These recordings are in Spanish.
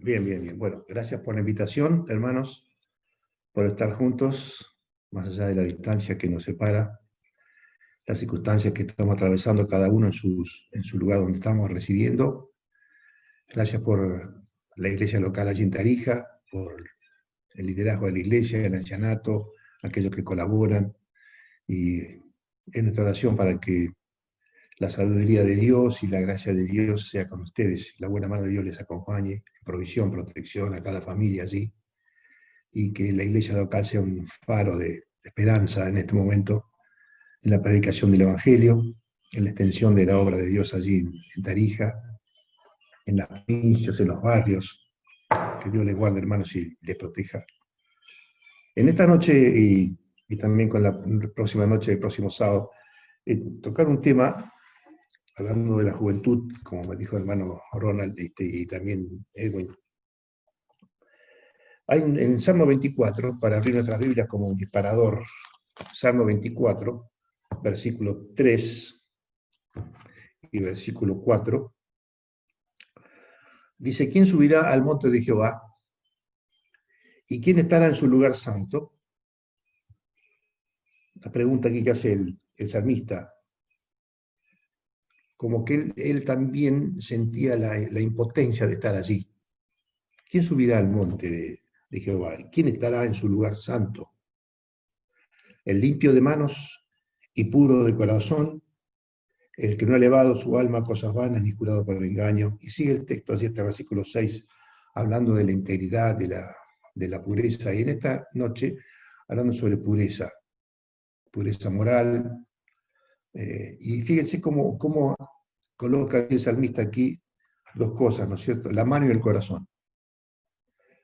Bien, bien, bien. Bueno, gracias por la invitación, hermanos, por estar juntos, más allá de la distancia que nos separa, las circunstancias que estamos atravesando cada uno en su lugar donde estamos residiendo. Gracias por la iglesia local allí en Tarija, por el liderazgo de la iglesia, el ancianato, aquellos que colaboran. Y es nuestra oración para que la sabiduría de Dios y la gracia de Dios sea con ustedes, la buena mano de Dios les acompañe, provisión, protección a cada familia allí, y que la iglesia local sea un faro de esperanza en este momento, en la predicación del Evangelio, en la extensión de la obra de Dios allí en Tarija, en las provincias, en los barrios. Que Dios les guarde, hermanos, y les proteja. En esta noche y también con la próxima noche, el próximo sábado, tocar un tema, hablando de la juventud, como me dijo el hermano Ronald y también Edwin. Hay en Salmo 24, para abrir nuestras Biblias como un disparador, Salmo 24, versículo 3 y versículo 4, dice: ¿Quién subirá al monte de Jehová? ¿Y quién estará en su lugar santo? La pregunta aquí que hace el salmista, como que él también sentía la impotencia de estar allí. ¿Quién subirá al monte de Jehová? ¿Y quién estará en su lugar santo? El limpio de manos y puro de corazón, el que no ha elevado su alma a cosas vanas ni jurado por el engaño. Y sigue el texto así hasta el versículo 6, hablando de la integridad, de la pureza. Y en esta noche, hablando sobre pureza moral. Y fíjense cómo coloca el salmista aquí dos cosas, ¿no es cierto? La mano y el corazón.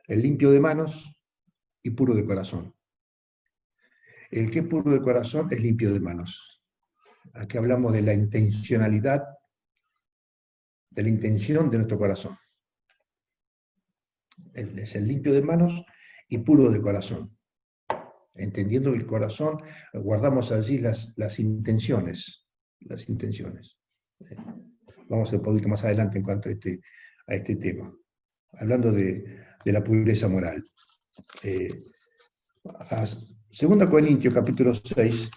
El limpio de manos y puro de corazón. El que es puro de corazón es limpio de manos. Aquí hablamos de la intencionalidad, de la intención de nuestro corazón. Es el limpio de manos y puro de corazón. Entendiendo que el corazón, guardamos allí las intenciones. Las intenciones. Vamos a ver un poquito más adelante en cuanto a este tema. Hablando de la pureza moral. 2 Corintios capítulo 6.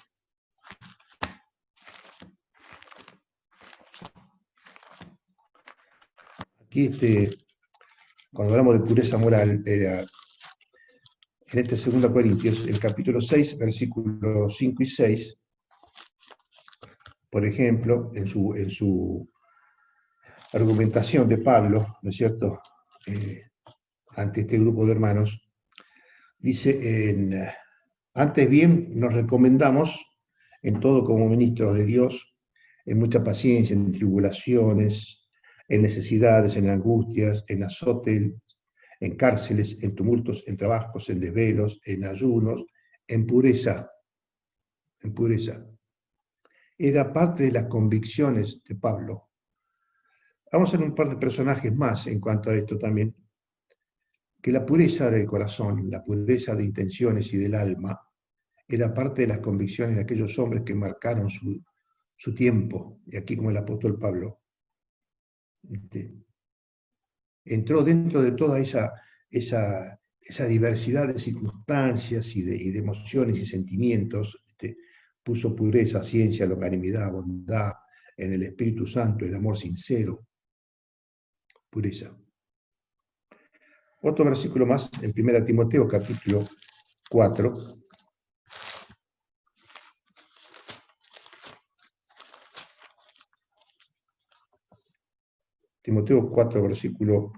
Aquí cuando hablamos de pureza moral, en este 2 Corintios, el capítulo 6, versículos 5 y 6, por ejemplo, en su argumentación de Pablo, ¿no es cierto?, ante este grupo de hermanos, dice, antes bien nos recomendamos en todo como ministros de Dios, en mucha paciencia, en tribulaciones, en necesidades, en angustias, en azotes, en cárceles, en tumultos, en trabajos, en desvelos, en ayunos, en pureza. En pureza. Era parte de las convicciones de Pablo. Vamos a ver un par de personajes más en cuanto a esto también, que la pureza del corazón, la pureza de intenciones y del alma, era parte de las convicciones de aquellos hombres que marcaron su tiempo, y aquí como el apóstol Pablo. Entró dentro de toda esa diversidad de circunstancias y de emociones y sentimientos, puso pureza, ciencia, longanimidad, bondad, en el Espíritu Santo, el amor sincero, pureza. Otro versículo más, en 1 Timoteo, capítulo 4. Timoteo 4, versículo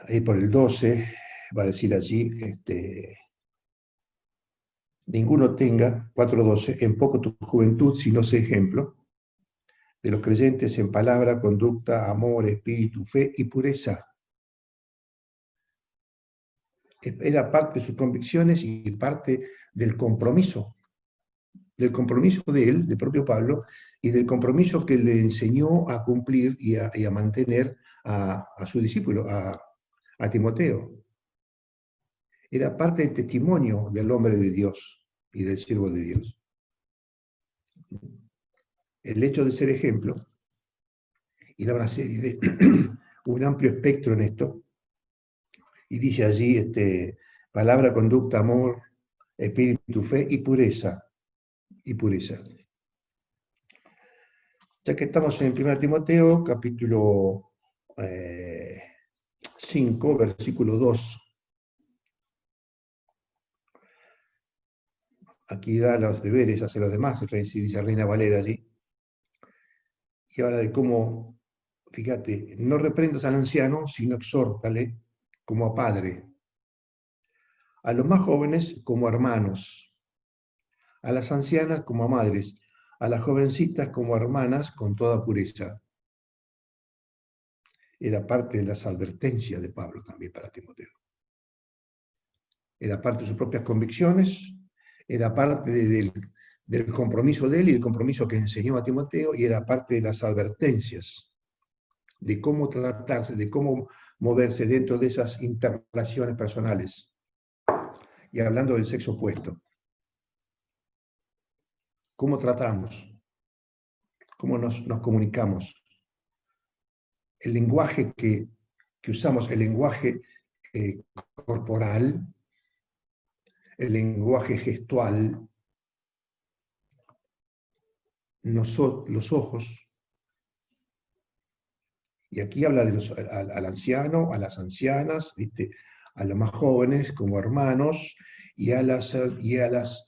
ahí por el 12, va a decir allí, ninguno tenga, 4:12, en poco tu juventud, sino sé ejemplo de los creyentes en palabra, conducta, amor, espíritu, fe y pureza. Era parte de sus convicciones y parte del compromiso de él, del propio Pablo, y del compromiso que le enseñó a cumplir y a mantener a su discípulo, a Timoteo. Era parte del testimonio del hombre de Dios y del siervo de Dios. El hecho de ser ejemplo, y da una serie de, un amplio espectro en esto, y dice allí, palabra, conducta, amor, espíritu, fe y pureza, y pureza. Ya que estamos en 1 Timoteo, capítulo 5, versículo 2. Aquí da los deberes, hace los demás, dice Reina Valera allí. Y habla de cómo, fíjate, no reprendas al anciano, sino exhórtale como a padre. A los más jóvenes como hermanos, a las ancianas como a madres, a las jovencitas como hermanas con toda pureza. Era parte de las advertencias de Pablo también para Timoteo. Era parte de sus propias convicciones, era parte del compromiso de él y el compromiso que enseñó a Timoteo, y era parte de las advertencias de cómo tratarse, de cómo moverse dentro de esas interrelaciones personales. Y hablando del sexo opuesto, ¿cómo tratamos? ¿Cómo nos comunicamos? El lenguaje que usamos, el lenguaje corporal, el lenguaje gestual, los ojos. Y aquí habla de al anciano, a las ancianas, ¿viste? A los más jóvenes como hermanos y a las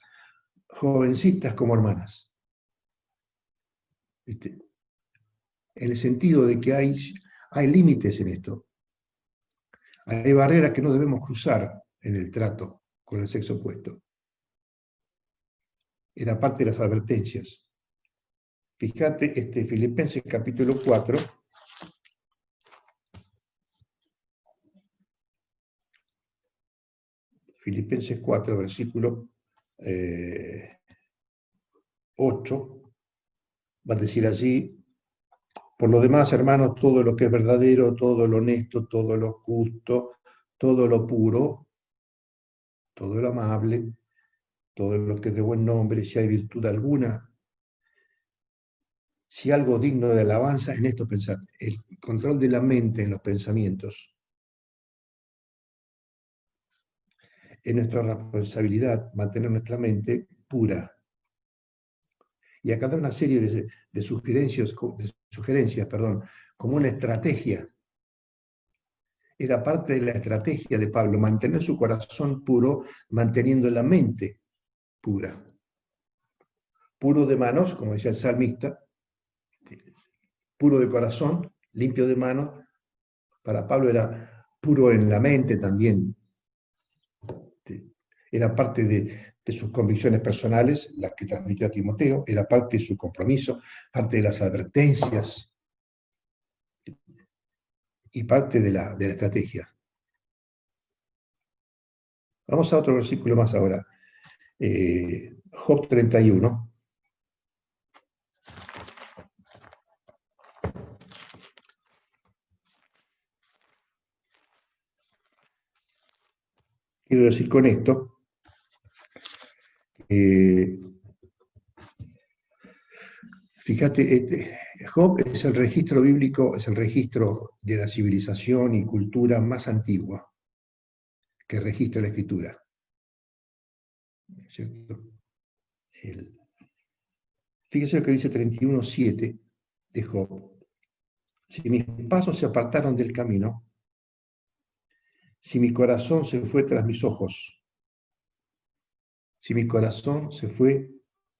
jovencitas como hermanas. ¿Viste? En el sentido de que hay límites en esto. Hay barreras que no debemos cruzar en el trato con el sexo opuesto. Era parte de las advertencias. Fíjate, Filipenses capítulo 4. Filipenses 4, versículo 8. Va a decir allí: por lo demás, hermanos, todo lo que es verdadero, todo lo honesto, todo lo justo, todo lo puro, todo lo amable, todo lo que es de buen nombre, si hay virtud alguna, si algo digno de alabanza, en esto pensad. El control de la mente en los pensamientos es nuestra responsabilidad, mantener nuestra mente pura. Y acá da una serie de sugerencias, como una estrategia. Era parte de la estrategia de Pablo, mantener su corazón puro, manteniendo la mente pura. Puro de manos, como decía el salmista, puro de corazón, limpio de manos. Para Pablo era puro en la mente también. Era parte de sus convicciones personales, las que transmitió a Timoteo, era parte de su compromiso, parte de las advertencias y parte de la estrategia. Vamos a otro versículo más ahora. Job 31. Quiero decir con esto, fíjate, Job es el registro bíblico, es el registro de la civilización y cultura más antigua que registra la Escritura. ¿Cierto? Fíjese lo que dice 31:7 de Job. Si mis pasos se apartaron del camino, si mi corazón se fue tras mis ojos, si mi corazón se fue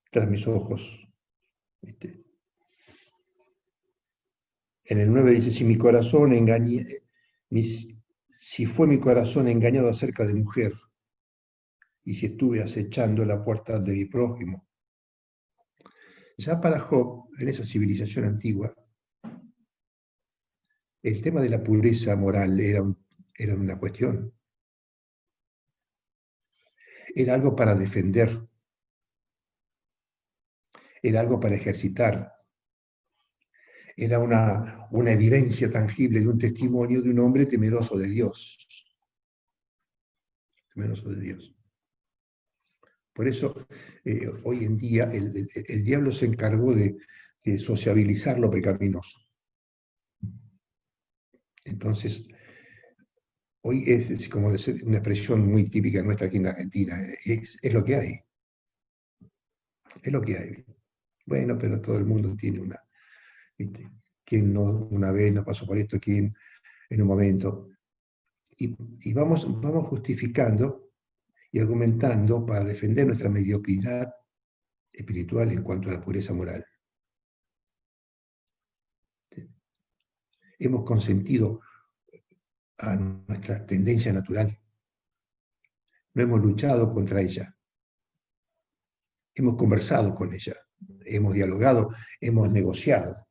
tras mis ojos. ¿Viste? En el 9 dice, si mi corazón si fue mi corazón engañado acerca de mujer, y si estuve acechando la puerta de mi prójimo. Ya para Job, en esa civilización antigua, el tema de la pureza moral era una cuestión. Era algo para defender. Era algo para ejercitar. Era una evidencia tangible de un testimonio de un hombre temeroso de Dios. Temeroso de Dios. Por eso, hoy en día, el diablo se encargó de sociabilizar lo pecaminoso. Entonces, hoy es como decir, una expresión muy típica nuestra aquí en Argentina, es lo que hay, es lo que hay. Bueno, pero todo el mundo tiene una, ¿viste? ¿Quién no una vez no pasó por esto? ¿Quién en un momento? Y vamos justificando y argumentando para defender nuestra mediocridad espiritual en cuanto a la pureza moral. Hemos consentido a nuestra tendencia natural. No hemos luchado contra ella. Hemos conversado con ella. Hemos dialogado, hemos negociado.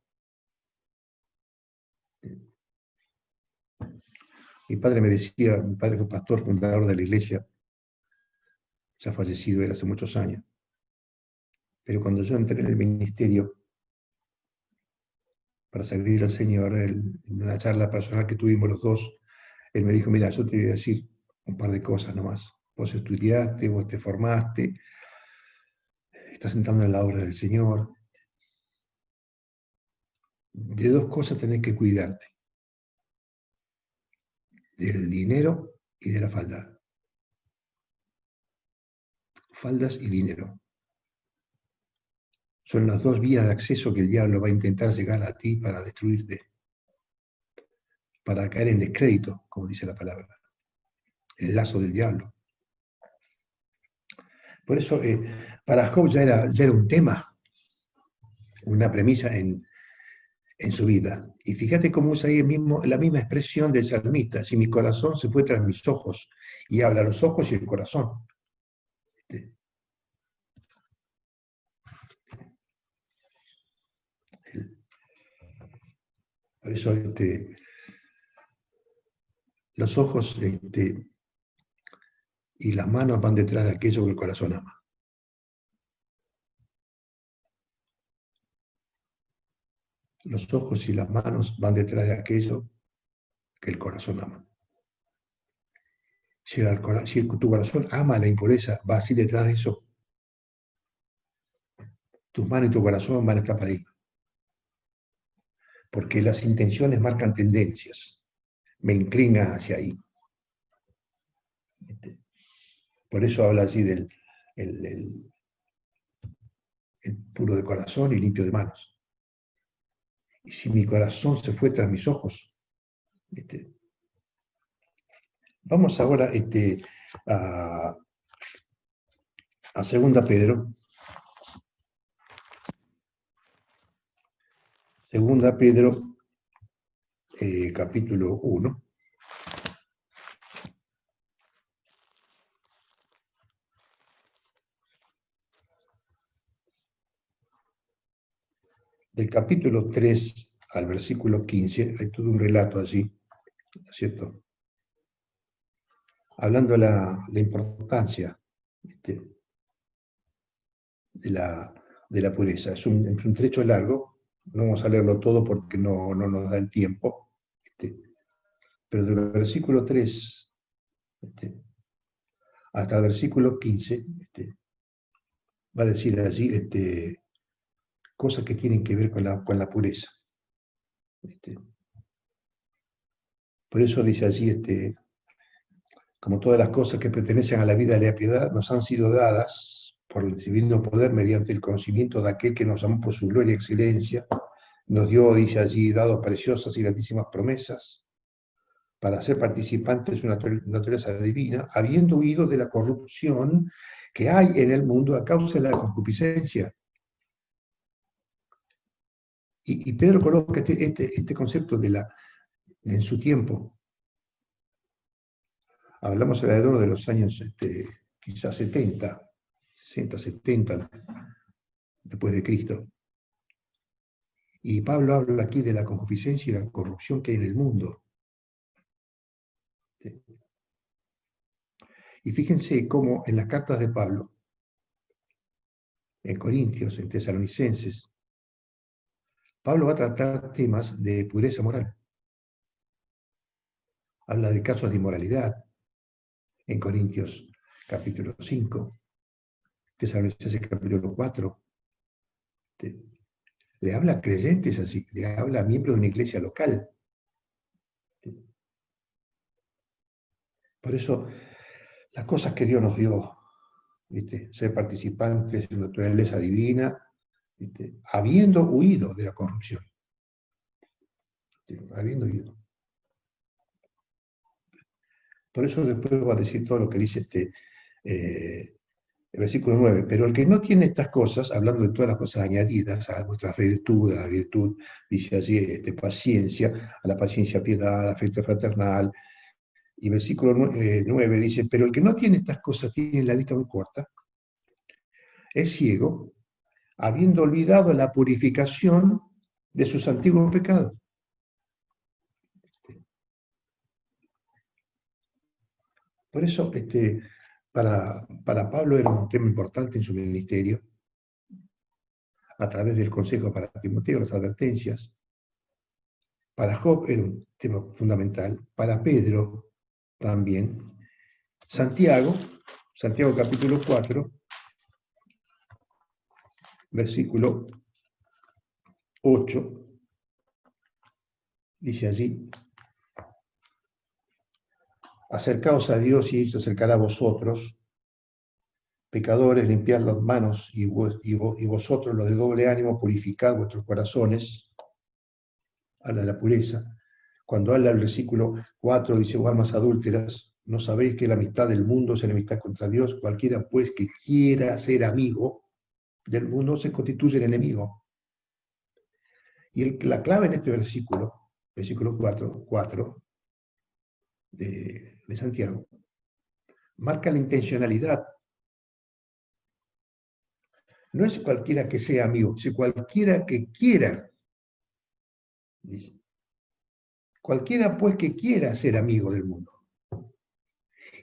Mi padre me decía, mi padre fue pastor fundador de la iglesia, ya fallecido él hace muchos años. Pero cuando yo entré en el ministerio para servir al Señor, en una charla personal que tuvimos los dos, él me dijo, mira, yo te voy a decir un par de cosas nomás. Vos estudiaste, vos te formaste, estás entrando en la obra del Señor. De dos cosas tenés que cuidarte. Del dinero y de la falda. Faldas y dinero. Son las dos vías de acceso que el diablo va a intentar llegar a ti para destruirte, para caer en descrédito, como dice la palabra. El lazo del diablo. Por eso, para Job ya era un tema, una premisa en su vida. Y fíjate cómo usa ahí la misma expresión del salmista, si mi corazón se fue tras mis ojos, y habla los ojos y el corazón. Por eso los ojos y las manos van detrás de aquello que el corazón ama. Los ojos y las manos van detrás de aquello que el corazón ama. Si tu corazón ama la impureza, va así detrás de eso. Tus manos y tu corazón van a estar para ahí. Porque las intenciones marcan tendencias. Me inclina hacia ahí. Por eso habla allí del el puro de corazón y limpio de manos. Y si mi corazón se fue tras mis ojos, vamos ahora a 2 Pedro. 2 Pedro, capítulo 1. Del capítulo 3 al versículo 15, hay todo un relato allí, ¿no es cierto? Hablando de la importancia de la pureza. Es un trecho largo, no vamos a leerlo todo porque no nos da el tiempo, pero del versículo 3 hasta el versículo 15 va a decir allí cosas que tienen que ver con la pureza. Por eso dice allí, como todas las cosas que pertenecen a la vida de la piedad, nos han sido dadas por el divino poder mediante el conocimiento de aquel que nos amó por su gloria y excelencia, nos dio, dice allí, dado preciosas y grandísimas promesas para ser participantes de una naturaleza divina, habiendo huido de la corrupción que hay en el mundo a causa de la concupiscencia. Y Pedro coloca este concepto en su tiempo. Hablamos alrededor de los años quizás 70, 60, 70 después de Cristo. Y Pablo habla aquí de la concupiscencia y la corrupción que hay en el mundo. Y fíjense cómo en las cartas de Pablo, en Corintios, en Tesalonicenses, Pablo va a tratar temas de pureza moral. Habla de casos de inmoralidad en Corintios capítulo 5. Tesalonicenses capítulo 4, le habla a creyentes así, le habla a miembros de una iglesia local. Por eso, las cosas que Dios nos dio, ¿viste? Ser participantes en la naturaleza divina, ¿viste? Habiendo huido de la corrupción. ¿Viste? Habiendo huido. Por eso después va a decir todo lo que dice el versículo 9. Pero el que no tiene estas cosas, hablando de todas las cosas añadidas a vuestra virtud, a la virtud, dice allí, paciencia, a la paciencia piedad, afecto fraternal. Y versículo 9 dice, pero el que no tiene estas cosas tiene la vista muy corta, es ciego, habiendo olvidado la purificación de sus antiguos pecados. Por eso, para Pablo era un tema importante en su ministerio, a través del consejo para Timoteo, las advertencias. Para Job era un tema fundamental, para Pedro también. Santiago capítulo 4, versículo 8, dice allí, acercaos a Dios y Él se acercará a vosotros, pecadores, limpiad las manos y vosotros los de doble ánimo, purificad vuestros corazones. Habla de la pureza. Cuando habla el versículo 4, dice, oh almas adúlteras, ¿no sabéis que la amistad del mundo es enemistad contra Dios? Cualquiera pues que quiera ser amigo del mundo se constituye el enemigo. Y la clave en este versículo 4 de Santiago, marca la intencionalidad. No es cualquiera que sea amigo, es cualquiera que quiera. Dice. Cualquiera pues que quiera ser amigo del mundo.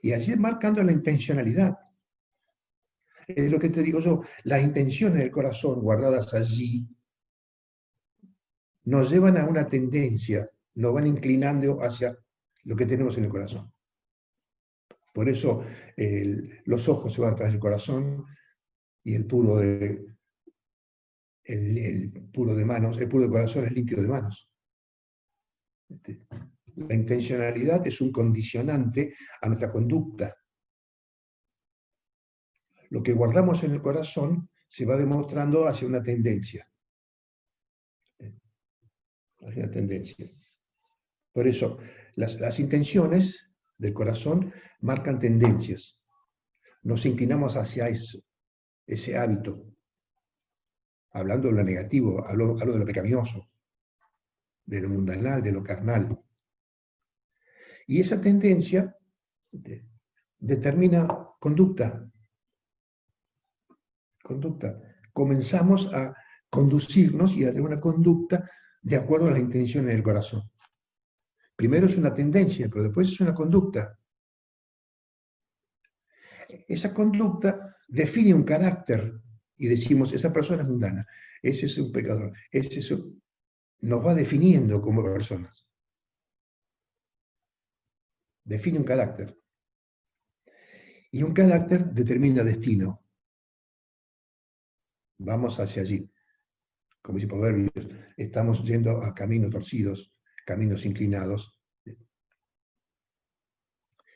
Y allí marcando la intencionalidad. Es lo que te digo yo, las intenciones del corazón guardadas allí nos llevan a una tendencia, nos van inclinando hacia lo que tenemos en el corazón. Por eso los ojos se van atrás del corazón y el puro de manos, el puro de corazón es limpio de manos. La intencionalidad es un condicionante a nuestra conducta. Lo que guardamos en el corazón se va demostrando hacia una tendencia. Hacia una tendencia. Por eso, las intenciones del corazón marcan tendencias. Nos inclinamos hacia ese hábito. Hablando de lo negativo, hablo de lo pecaminoso, de lo mundanal, de lo carnal. Y esa tendencia determina conducta. Comenzamos a conducirnos y a tener una conducta de acuerdo a las intenciones del corazón. Primero es una tendencia, pero después es una conducta. Esa conducta define un carácter y decimos, esa persona es mundana, ese es un pecador, nos va definiendo como personas. Define un carácter. Y un carácter determina destino. Vamos hacia allí. Como dice Proverbios, estamos yendo a caminos torcidos, caminos inclinados.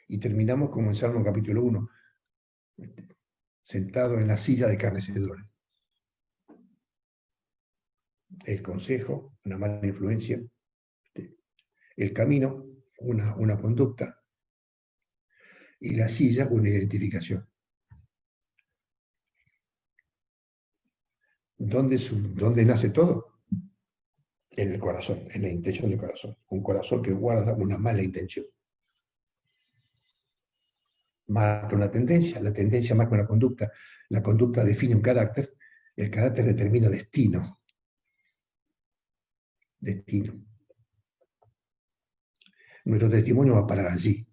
Y terminamos como en Salmo capítulo 1, sentado en la silla de carnecedores. El consejo, una mala influencia. El camino, una conducta. Y la silla, una identificación. ¿Dónde nace todo? En el corazón, en la intención del corazón. Un corazón que guarda una mala intención. Marca una tendencia, la tendencia marca una conducta, la conducta define un carácter, el carácter determina destino. Destino. Nuestro testimonio va a parar allí.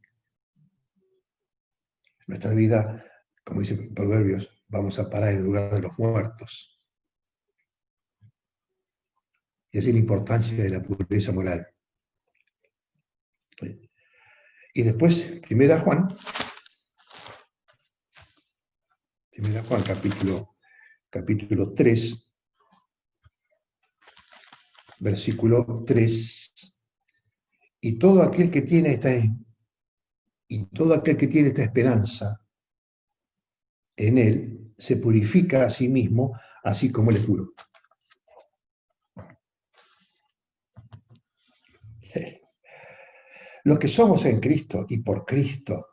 Nuestra vida, como dice Proverbios, vamos a parar en el lugar de los muertos. Y así la importancia de la pureza moral. Y después, 1 Juan, 1 Juan, capítulo 3, versículo 3. Y todo aquel que tiene esta esperanza en él se purifica a sí mismo, así como él es puro. Los que somos en Cristo y por Cristo,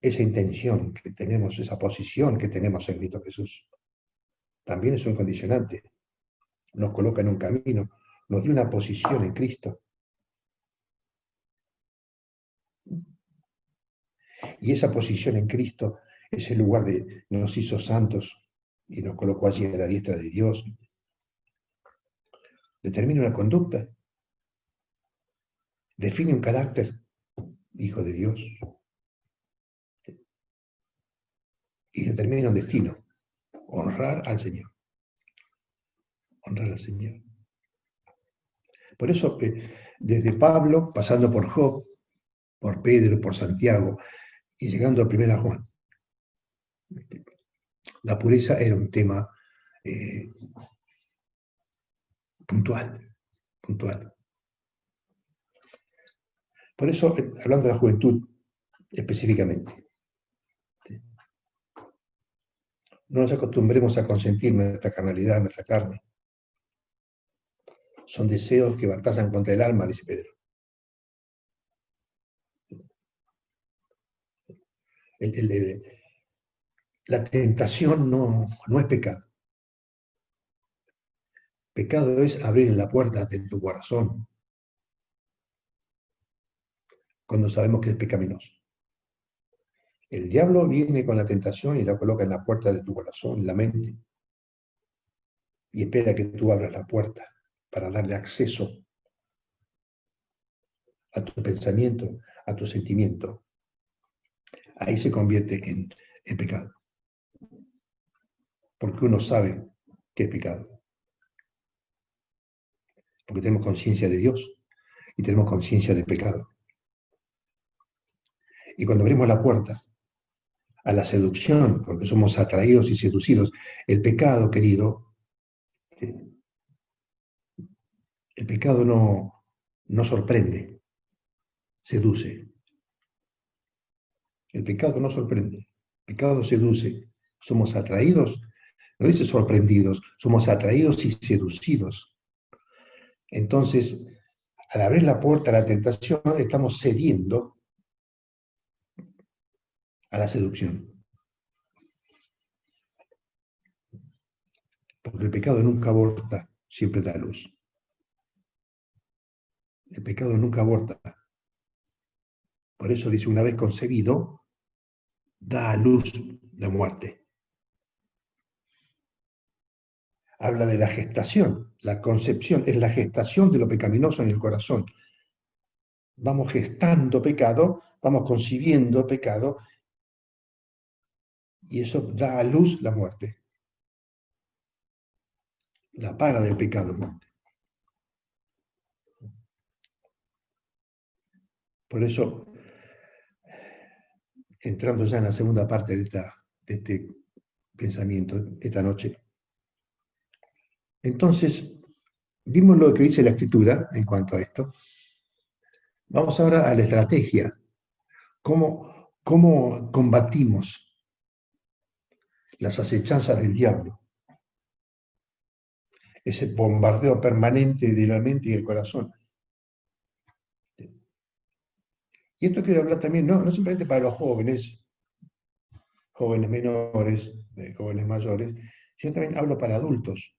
esa intención que tenemos, esa posición que tenemos en Cristo Jesús, también es un condicionante. Nos coloca en un camino, nos dio una posición en Cristo. Y esa posición en Cristo es el lugar de nos hizo santos y nos colocó allí a la diestra de Dios. Determina una conducta, define un carácter, hijo de Dios, y determina un destino, honrar al Señor. Honrar al Señor. Por eso, desde Pablo, pasando por Job, por Pedro, por Santiago, y llegando a 1 Juan, la pureza era un tema puntual. Por eso, hablando de la juventud específicamente, no nos acostumbremos a consentir nuestra carnalidad, nuestra carne. Son deseos que batallan contra el alma, dice Pedro. La tentación no es pecado. Pecado es abrir la puerta de tu corazón cuando sabemos que es pecaminoso. El diablo viene con la tentación y la coloca en la puerta de tu corazón, en la mente, y espera que tú abras la puerta para darle acceso a tu pensamiento, a tu sentimiento. Ahí se convierte en pecado. Porque uno sabe que es pecado. Porque tenemos conciencia de Dios y tenemos conciencia de pecado. Y cuando abrimos la puerta a la seducción, porque somos atraídos y seducidos, el pecado, querido, el pecado no sorprende, seduce. El pecado no sorprende, el pecado seduce. Somos atraídos, no dice sorprendidos, somos atraídos y seducidos. Entonces, al abrir la puerta a la tentación, estamos cediendo a la seducción. Porque el pecado nunca aborta, siempre da luz. El pecado nunca aborta. Por eso dice, una vez concebido, da a luz la muerte. Habla de la gestación. La concepción es la gestación de lo pecaminoso en el corazón. Vamos gestando pecado, vamos concibiendo pecado, y eso da a luz la muerte. La paga del pecado, muerte. Por eso, entrando ya en la segunda parte de este pensamiento, esta noche, entonces, vimos lo que dice la Escritura en cuanto a esto. Vamos ahora a la estrategia. ¿Cómo combatimos las acechanzas del diablo? Ese bombardeo permanente de la mente y del corazón. Y esto quiero hablar también, no simplemente para los jóvenes menores, jóvenes mayores, sino también hablo para adultos.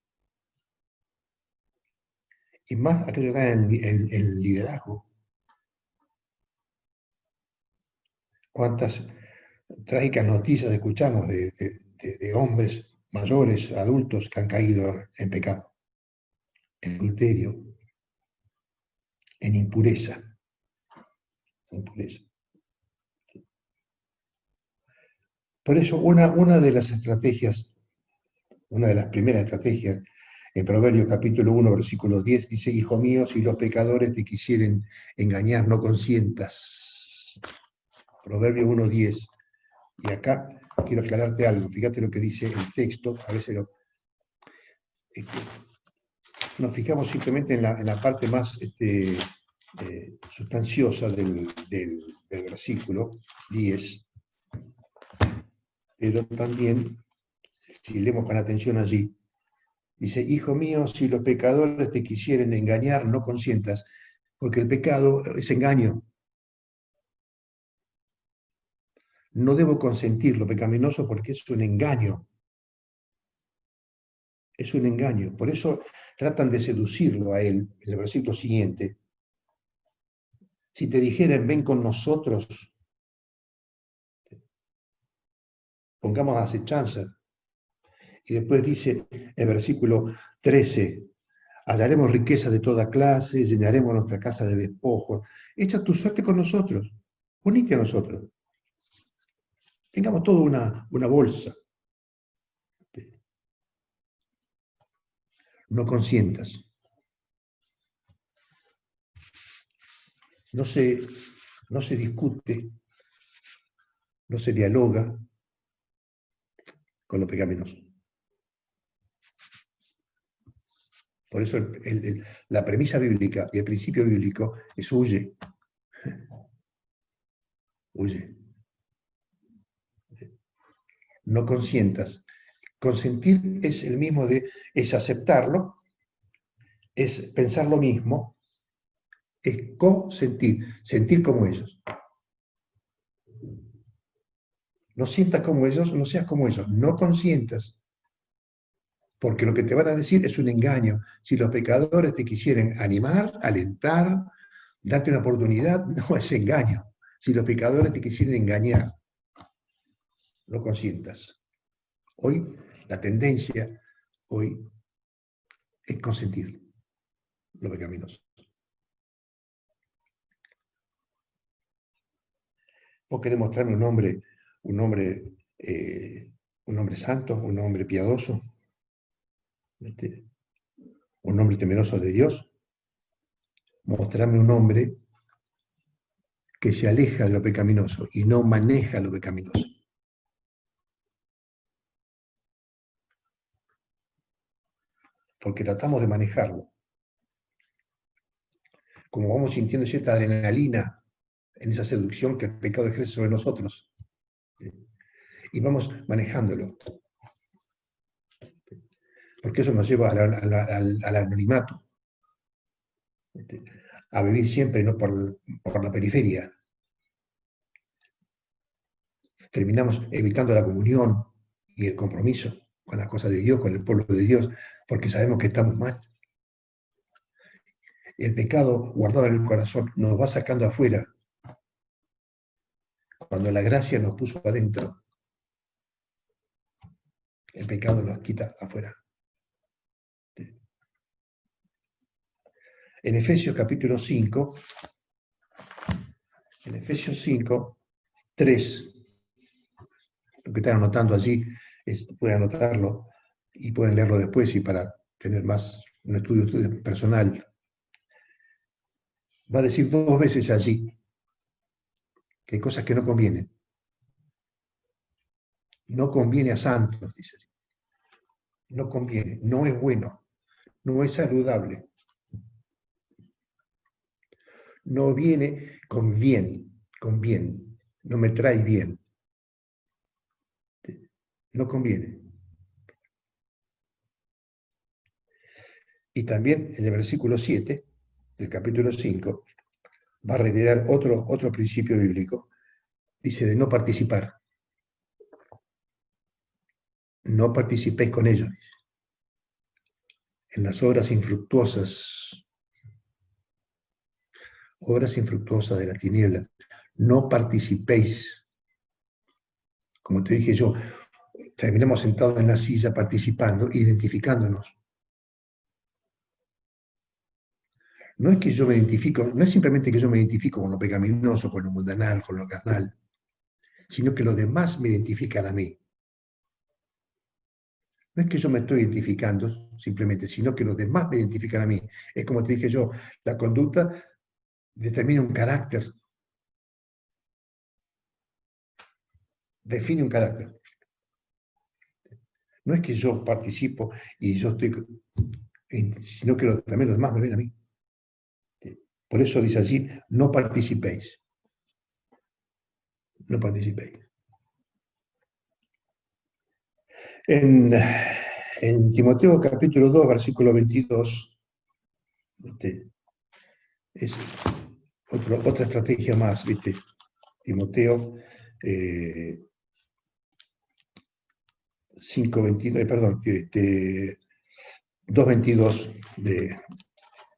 Y más aquellos que están en liderazgo. Cuántas trágicas noticias escuchamos de hombres mayores, adultos, que han caído en pecado, en adulterio, en impureza. Por eso, una de las estrategias, una de las primeras estrategias, en Proverbios capítulo 1, versículo 10, dice, hijo mío, si los pecadores te quisieren engañar, no consientas. Proverbio 1:10. Y acá quiero aclararte algo. Fíjate lo que dice el texto. A veces nos fijamos simplemente en la parte más sustanciosa del versículo 10, pero también, si leemos con atención allí, dice: hijo mío, si los pecadores te quisieren engañar, no consientas, porque el pecado es engaño. No debo consentir lo pecaminoso porque es un engaño. Es un engaño. Por eso tratan de seducirlo a él, en el versículo siguiente. Si te dijeren, ven con nosotros, pongamos acechanza. Y después dice el versículo 13, hallaremos riqueza de toda clase, llenaremos nuestra casa de despojos. Echa tu suerte con nosotros, unite a nosotros. Tengamos toda una bolsa. No consientas. No se discute, no se dialoga con lo pecaminoso. Por eso la premisa bíblica y el principio bíblico es huye. Huye. No consientas. Consentir es el mismo es aceptarlo, es pensar lo mismo, es consentir, sentir como ellos. No sientas como ellos, no seas como ellos, no consientas. Porque lo que te van a decir es un engaño. Si los pecadores te quisieran animar, alentar, darte una oportunidad, no es engaño. Si los pecadores te quisieran engañar, no consientas. Hoy, la tendencia, hoy, es consentir lo pecaminoso. Vos querés mostrarme un hombre santo, un hombre piadoso, un hombre temeroso de Dios. Mostrarme un hombre que se aleja de lo pecaminoso y no maneja lo pecaminoso. Porque tratamos de manejarlo. Como vamos sintiendo cierta adrenalina en esa seducción que el pecado ejerce sobre nosotros. Y vamos manejándolo. Porque eso nos lleva al anonimato. A vivir siempre no por la periferia. Terminamos evitando la comunión y el compromiso con las cosas de Dios, con el pueblo de Dios, porque sabemos que estamos mal. El pecado guardado en el corazón nos va sacando afuera, cuando la gracia nos puso adentro. El pecado nos quita afuera. En Efesios capítulo 5, en Efesios 5, 3, lo que están anotando allí, pueden anotarlo y pueden leerlo después y para tener más un estudio personal. Va a decir 2 veces allí que hay cosas que no convienen. No conviene a santos, dice. No conviene, no es bueno, no es saludable. No viene con bien, no me trae bien. No conviene. Y también en el versículo 7 del capítulo 5 va a reiterar otro principio bíblico. Dice de no participar. No participéis con ellos. En las obras infructuosas de la tiniebla. No participéis. Como te dije yo, terminamos sentados en la silla participando, identificándonos. No es que yo me identifico, no es simplemente que yo me identifico con lo pecaminoso, con lo mundanal, con lo carnal, sino que los demás me identifican a mí. No es que yo me estoy identificando simplemente, sino que los demás me identifican a mí. Es como te dije yo, la conducta determina un carácter. define un carácter. No es que yo participo y yo estoy, sino que también los demás me ven a mí. Por eso dice allí, no participéis. No participéis. En Timoteo capítulo 2, versículo 22, es otra estrategia más, ¿viste? Timoteo 5:22, perdón, 2:22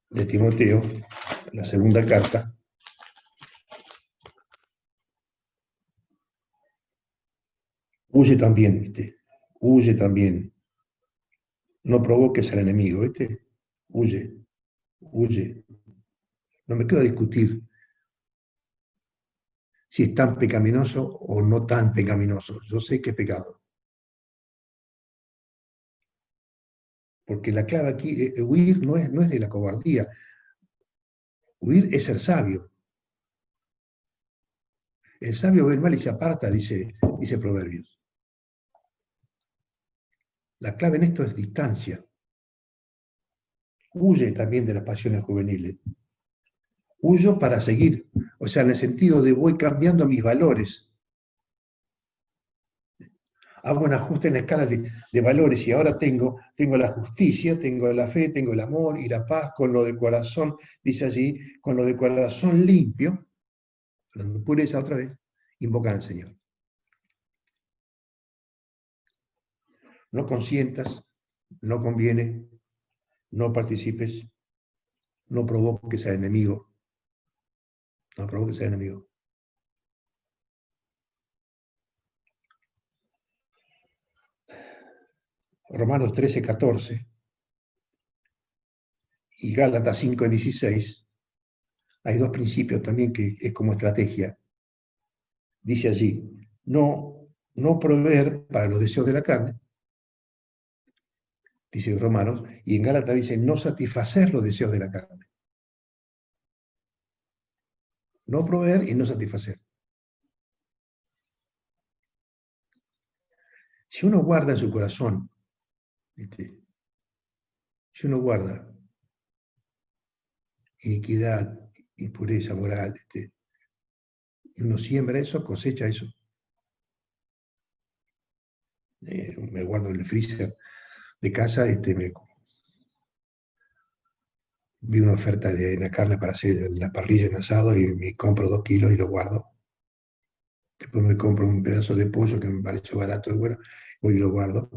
de Timoteo, la segunda carta. Huye también, ¿viste? Huye también. No provoques al enemigo, ¿viste? Huye, huye. No me quedo a discutir si es tan pecaminoso o no tan pecaminoso. Yo sé que es pecado. Porque la clave aquí, huir no es de la cobardía. Huir es ser sabio. El sabio ve el mal y se aparta, dice Proverbios. La clave en esto es distancia. Huye también de las pasiones juveniles. Huyo para seguir, o sea, en el sentido de voy cambiando mis valores. Hago un ajuste en la escala de valores y ahora tengo la justicia, tengo la fe, tengo el amor y la paz con lo de corazón, dice allí, con lo de corazón limpio, la pureza otra vez, invocan al Señor. No consientas, no conviene, no participes, no provoques al enemigo, no provoques al enemigo. Romanos 13:14 y Gálatas 5:16, hay dos principios también que es como estrategia. Dice allí, no proveer para los deseos de la carne, dice Romanos, y en Gálatas dice no satisfacer los deseos de la carne. No proveer y no satisfacer. Si uno guarda en su corazón, ¿viste? Si uno guarda iniquidad, impureza moral, ¿viste? Y uno siembra eso, cosecha eso. Me guardo en el freezer de casa, vi una oferta de la carne para hacer la parrilla en asado y me compro 2 kilos y lo guardo. Después me compro un pedazo de pollo que me pareció barato y bueno, voy y lo guardo.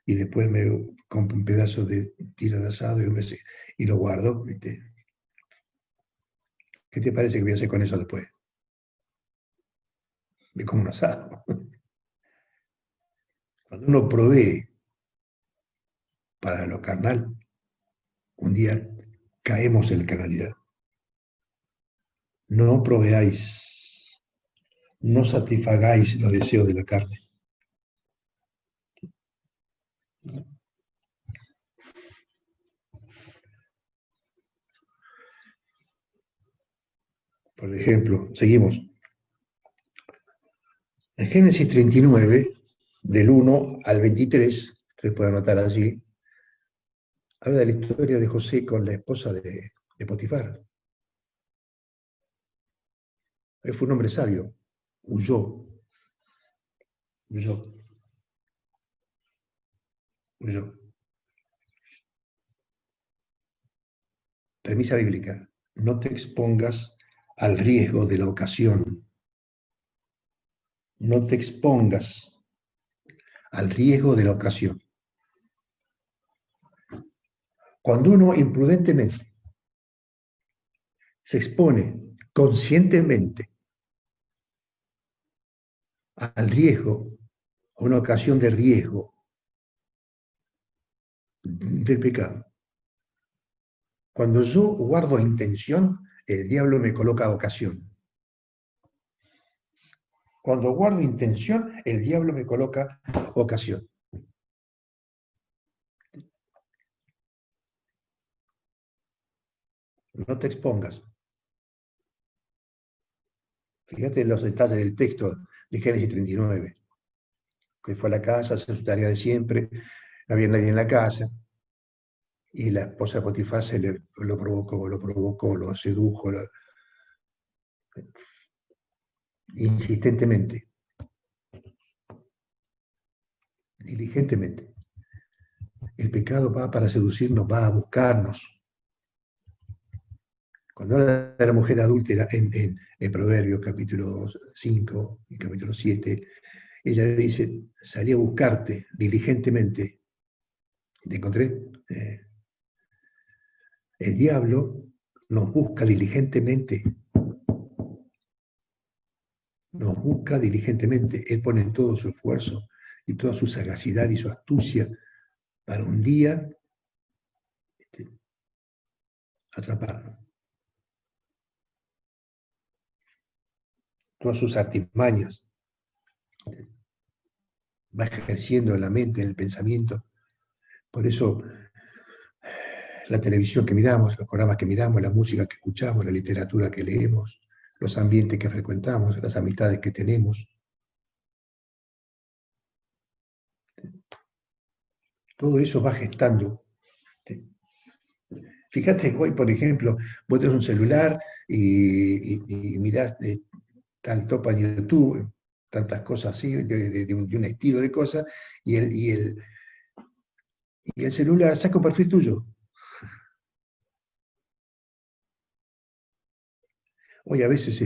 Y después me compro un pedazo de tira de asado y lo guardo. ¿Viste? ¿Qué te parece que voy a hacer con eso después? Me como un asado. Cuando uno provee para lo carnal, un día caemos en la carnalidad. No proveáis, no satisfagáis los deseos de la carne. Por ejemplo, seguimos. En Génesis 39, del 1 al 23, ustedes pueden anotar allí, habla de la historia de José con la esposa de Potifar. Él fue un hombre sabio, huyó, huyó, huyó. Premisa bíblica, no te expongas al riesgo de la ocasión. No te expongas al riesgo de la ocasión. Cuando uno imprudentemente se expone conscientemente al riesgo, a una ocasión de riesgo del pecado, cuando yo guardo intención, el diablo me coloca ocasión. Cuando guardo intención, el diablo me coloca ocasión. No te expongas. Fíjate los detalles del texto de Génesis 39, que fue a la casa, hacer su tarea de siempre, no había nadie en la casa, y la esposa de Potifar lo sedujo insistentemente, diligentemente. El pecado va para seducirnos, va a buscarnos. Cuando habla de la mujer adúltera en Proverbios capítulo 5 y capítulo 7, ella dice, salí a buscarte diligentemente. ¿Te encontré? El diablo nos busca diligentemente. Nos busca diligentemente. Él pone todo su esfuerzo y toda su sagacidad y su astucia para un día atraparnos. Todas sus artimañas va ejerciendo en la mente, en el pensamiento. Por eso la televisión que miramos, los programas que miramos, la música que escuchamos, la literatura que leemos, los ambientes que frecuentamos, las amistades que tenemos. Todo eso va gestando. Fíjate, hoy, por ejemplo, vos tenés un celular y mirás tal topa en YouTube, tantas cosas así, de un estilo de cosas, y el celular saca un perfil tuyo. Hoy a veces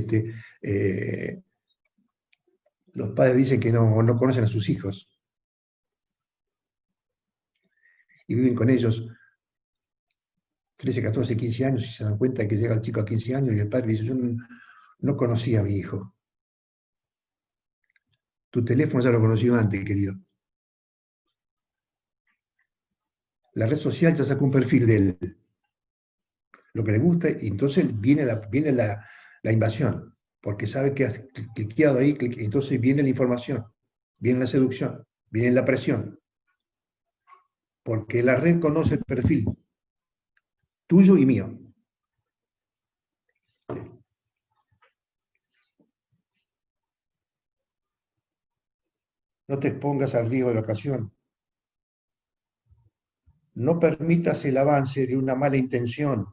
los padres dicen que no conocen a sus hijos y viven con ellos 13, 14, 15 años y se dan cuenta que llega el chico a 15 años y el padre dice, yo no conocía a mi hijo. Tu teléfono ya lo conocí antes, querido. La red social ya sacó un perfil de él, lo que le gusta, y entonces viene la invasión, porque sabe que has cliqueado ahí, entonces viene la información, viene la seducción, viene la presión, porque la red conoce el perfil tuyo y mío. No te expongas al riesgo de la ocasión. No permitas el avance de una mala intención.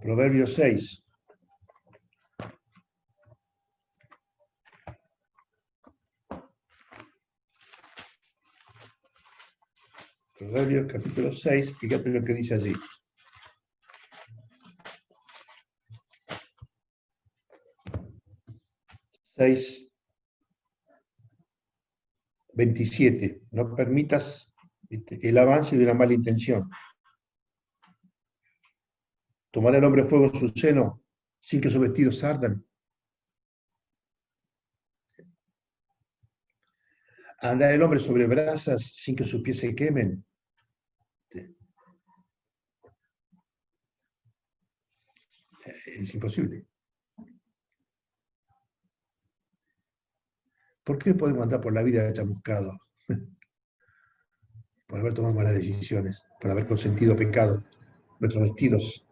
Proverbios 6. Proverbios capítulo 6, fíjate lo que dice allí. Seis 27. No permitas el avance de una mala intención. Tomar el hombre fuego en su seno sin que sus vestidos ardan. Andar el hombre sobre brasas sin que sus pies se quemen. Es imposible. ¿Por qué podemos andar por la vida chamuscados? Por haber tomado malas decisiones, por haber consentido pecado. Nuestros vestidos,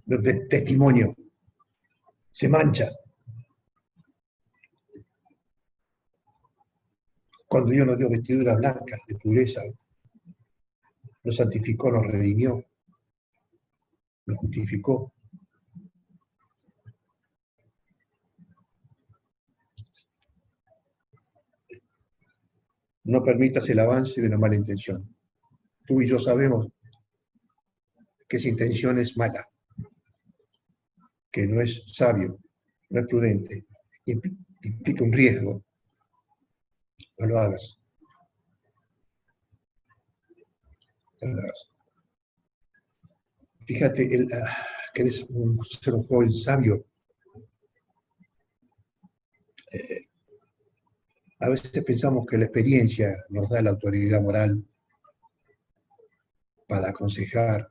nuestro testimonio se mancha. Cuando Dios nos dio vestiduras blancas de pureza, nos santificó, nos redimió, nos justificó. No permitas el avance de una mala intención. Tú y yo sabemos que esa intención es mala, que no es sabio, no es prudente, implica un riesgo. No lo hagas. No lo hagas. Fíjate, que eres un ser joven sabio. A veces pensamos que la experiencia nos da la autoridad moral para aconsejar,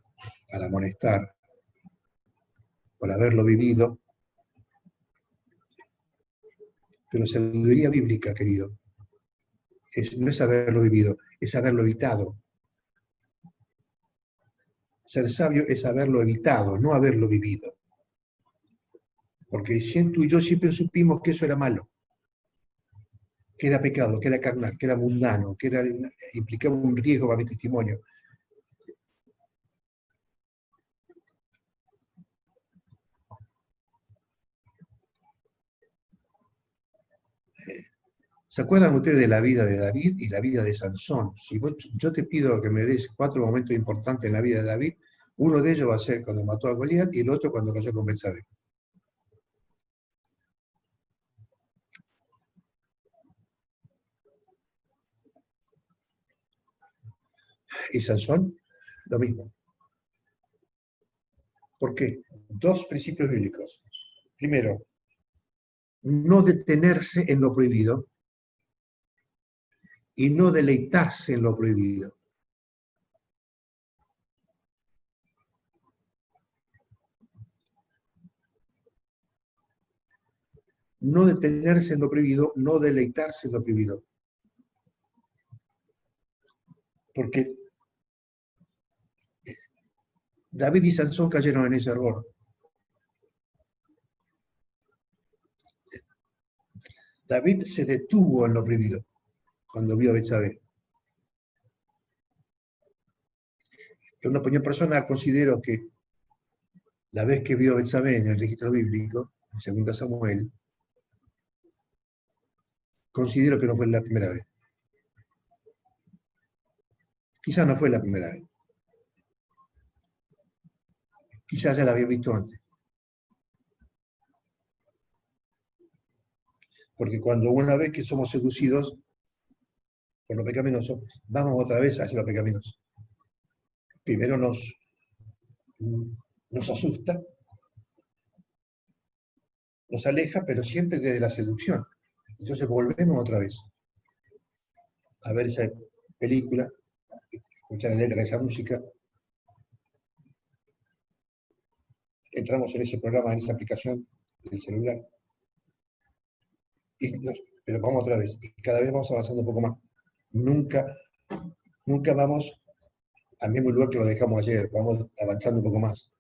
para amonestar, por haberlo vivido. Pero sabiduría bíblica, querido, no es haberlo vivido, es haberlo evitado. Ser sabio es haberlo evitado, no haberlo vivido. Porque tú y yo siempre supimos que eso era malo, que era pecado, que era carnal, que era mundano, que implicaba un riesgo para mi testimonio. ¿Se acuerdan ustedes de la vida de David y la vida de Sansón? Si yo te pido que me des 4 momentos importantes en la vida de David, uno de ellos va a ser cuando mató a Goliat y el otro cuando cayó con Betsabé. Y Sansón, lo mismo. ¿Por qué? 2 principios bíblicos. Primero, no detenerse en lo prohibido y no deleitarse en lo prohibido. No detenerse en lo prohibido, no deleitarse en lo prohibido. Porque David y Sansón cayeron en ese error. David se detuvo en lo prohibido cuando vio a Betsabé. En una opinión personal, considero que la vez que vio a Betsabé en el registro bíblico, en 2 Samuel, considero que no fue la primera vez. Quizás no fue la primera vez. Quizás ya la había visto antes. Porque cuando una vez que somos seducidos por lo pecaminoso, vamos otra vez hacia lo pecaminoso. Primero nos asusta, nos aleja, pero siempre desde la seducción. Entonces volvemos otra vez a ver esa película, escuchar la letra de esa música, entramos en ese programa, en esa aplicación del celular, pero vamos otra vez, y cada vez vamos avanzando un poco más. Nunca vamos al mismo lugar que lo dejamos ayer, vamos avanzando un poco más,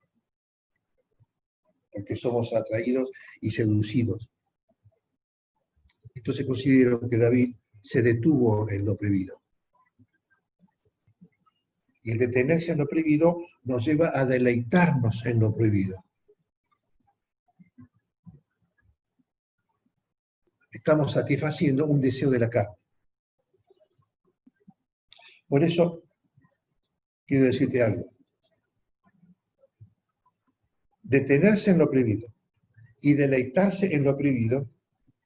porque somos atraídos y seducidos. Entonces considero que David se detuvo en lo prohibido. Y el detenerse en lo prohibido nos lleva a deleitarnos en lo prohibido. Estamos satisfaciendo un deseo de la carne. Por eso, quiero decirte algo. Detenerse en lo prohibido y deleitarse en lo prohibido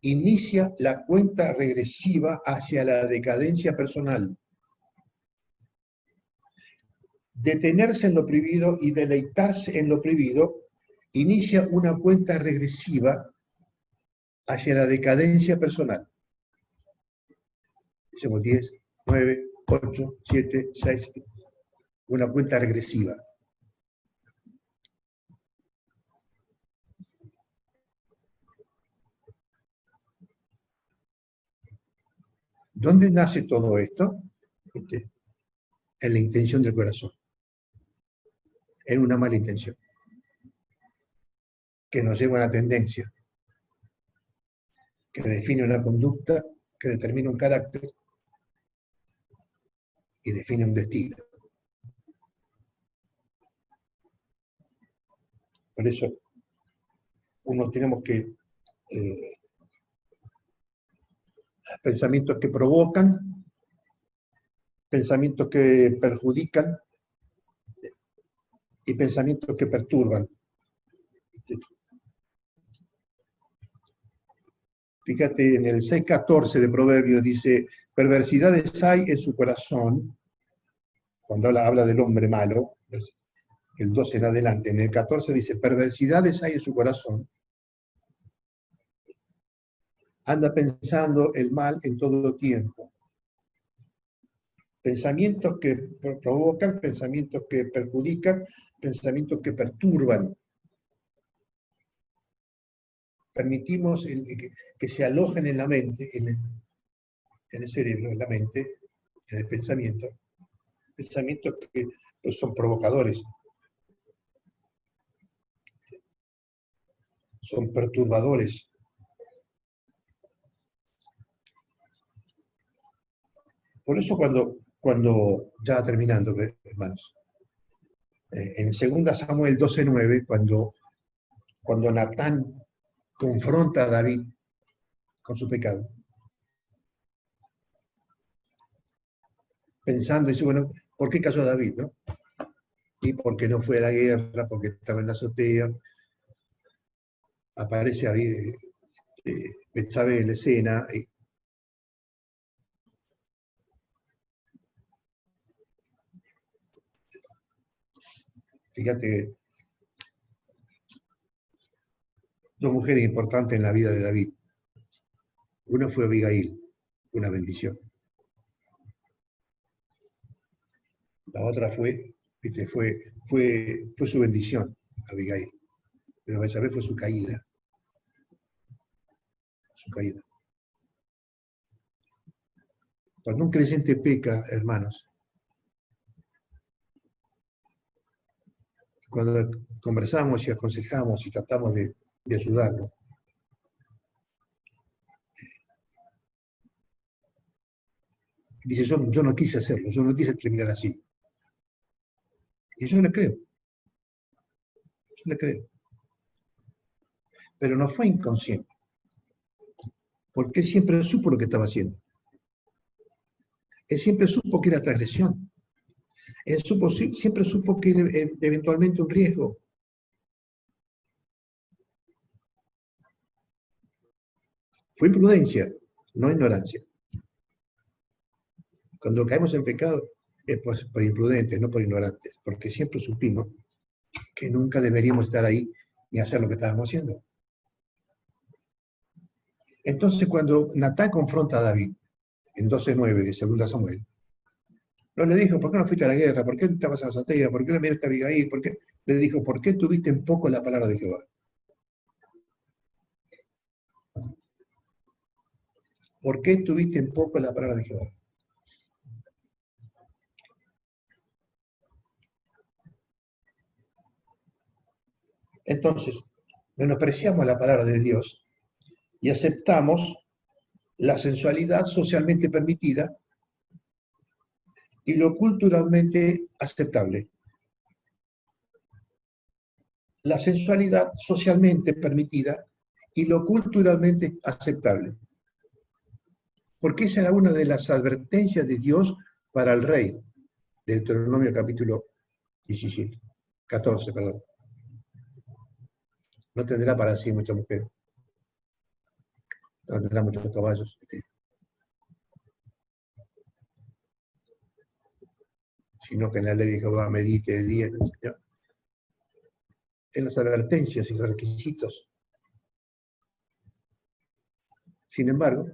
inicia la cuenta regresiva hacia la decadencia personal. Detenerse en lo prohibido y deleitarse en lo prohibido inicia una cuenta regresiva hacia la decadencia personal. Decimos 10, 9, 8, 7, 6, una cuenta regresiva. ¿Dónde nace todo esto? En la intención del corazón. En una mala intención. Que nos lleva a una tendencia. Que define una conducta, que determina un carácter y define un destino. Por eso, tenemos que pensamientos que provocan, pensamientos que perjudican y pensamientos que perturban. Fíjate, en el 6:14 de Proverbios dice, perversidades hay en su corazón, cuando habla del hombre malo, el 12 en adelante, en el 14 dice, perversidades hay en su corazón, anda pensando el mal en todo tiempo. Pensamientos que provocan, pensamientos que perjudican, pensamientos que perturban. Permitimos que se alojen en la mente, en el cerebro, en la mente, en el pensamientos que pues, son provocadores. son perturbadores. Por eso cuando ya terminando, hermanos, en 2 Samuel 12:9, cuando Natán confronta a David con su pecado, pensando, dice, bueno, ¿por qué cayó David, no? Y porque no fue a la guerra, porque estaba en la azotea. Aparece ahí Betsabé en la escena. Fíjate, dos mujeres importantes en la vida de David. Una fue Abigail, una bendición. La otra fue su bendición, Abigail. Pero Betsabé fue su caída. Su caída. Cuando un creyente peca, hermanos, cuando conversamos y aconsejamos y tratamos de ayudarlo, dice, yo no quise hacerlo, yo no quise terminar así. Y yo le creo. Pero no fue inconsciente, porque él siempre supo lo que estaba haciendo. Él siempre supo que era transgresión. Él siempre supo que era eventualmente un riesgo. Fue imprudencia, no ignorancia. Cuando caemos en pecado es por imprudentes, no por ignorantes, porque siempre supimos que nunca deberíamos estar ahí ni hacer lo que estábamos haciendo. Entonces, cuando Natán confronta a David en 12:9 de 2 Samuel, no le dijo, ¿por qué no fuiste a la guerra? ¿Por qué estabas en la azotea? ¿Por qué no miraste a Abigail? ¿Por qué? Le dijo, ¿por qué tuviste en poco la palabra de Jehová? ¿Por qué tuviste en poco la palabra de Jehová? Entonces, menospreciamos la palabra de Dios y aceptamos la sensualidad socialmente permitida y lo culturalmente aceptable. La sensualidad socialmente permitida y lo culturalmente aceptable. Porque esa era una de las advertencias de Dios para el rey, de Deuteronomio capítulo 14, perdón. No tendrá para sí muchas mujeres. No tendrá muchos caballos. Sino que en la ley de Jehová medite de día. En las advertencias y los requisitos. Sin embargo,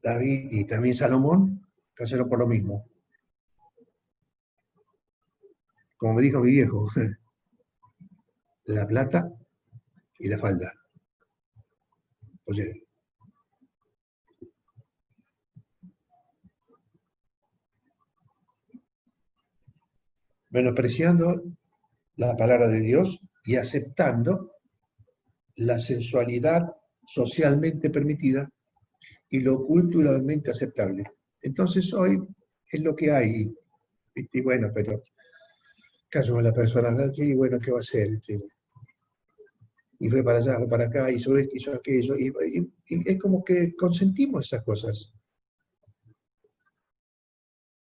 David y también Salomón cayeron por lo mismo. Como me dijo mi viejo, la plata y la falda. Oye, menospreciando la palabra de Dios y aceptando la sensualidad socialmente permitida y lo culturalmente aceptable. Entonces hoy es lo que hay. Y bueno, pero cayó la persona, y bueno, ¿qué va a hacer? Y fue para allá, fue para acá, hizo esto, hizo aquello, y es como que consentimos esas cosas.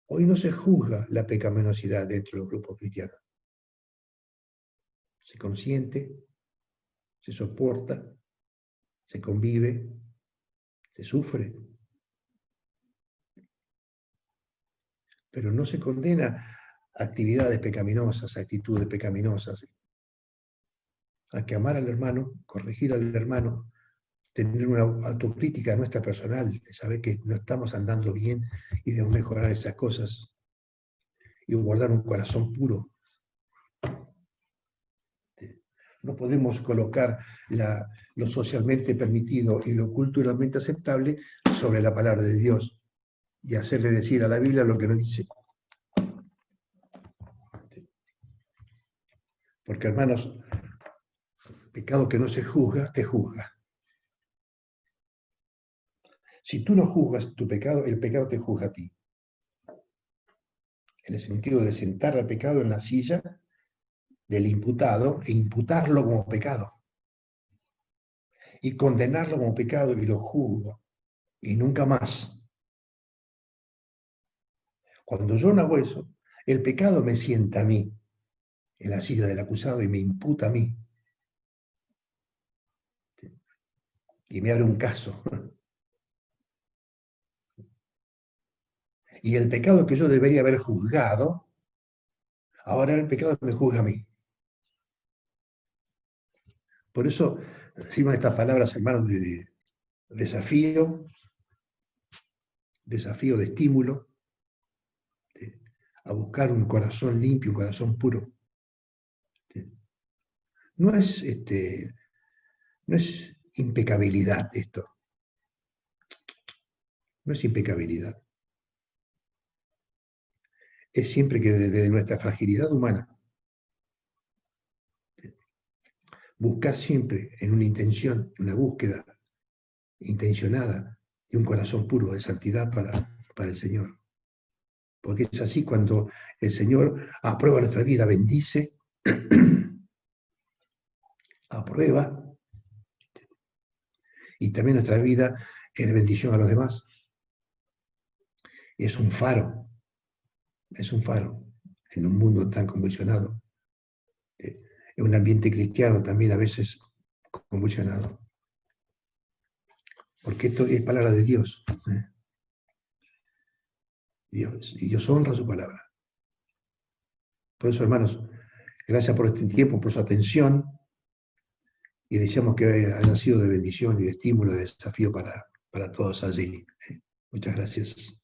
Hoy no se juzga la pecaminosidad dentro de los grupos cristianos. Se consiente, se soporta, se convive, se sufre. Pero no se condena actividades pecaminosas, actitudes pecaminosas. Hay que amar al hermano, corregir al hermano, tener una autocrítica nuestra personal, de saber que no estamos andando bien y debemos mejorar esas cosas y guardar un corazón puro. No podemos colocar lo socialmente permitido y lo culturalmente aceptable sobre la palabra de Dios y hacerle decir a la Biblia lo que no dice. Porque, hermanos, pecado que no se juzga, te juzga. Si tú no juzgas tu pecado, el pecado te juzga a ti. En el sentido de sentar al pecado en la silla del imputado e imputarlo como pecado. Y condenarlo como pecado y lo juzgo. Y nunca más. Cuando yo no hago eso, el pecado me sienta a mí en la silla del acusado y me imputa a mí. Y me abre un caso. Y el pecado que yo debería haber juzgado, ahora el pecado me juzga a mí. Por eso decimos estas palabras, hermanos, de desafío, desafío de estímulo, a buscar un corazón limpio, un corazón puro. No es, no es impecabilidad esto, no es impecabilidad. Es siempre que desde nuestra fragilidad humana, buscar siempre en una intención, en una búsqueda intencionada de un corazón puro de santidad para el Señor. Porque es así cuando el Señor aprueba nuestra vida, bendice, aprueba, y también nuestra vida es de bendición a los demás. Es un faro en un mundo tan convulsionado, en un ambiente cristiano también a veces convulsionado. Porque esto es palabra de Dios. Dios, y Dios honra su palabra. Por eso, hermanos, gracias por este tiempo, por su atención, y deseamos que haya sido de bendición y de estímulo, de desafío para todos allí. Muchas gracias.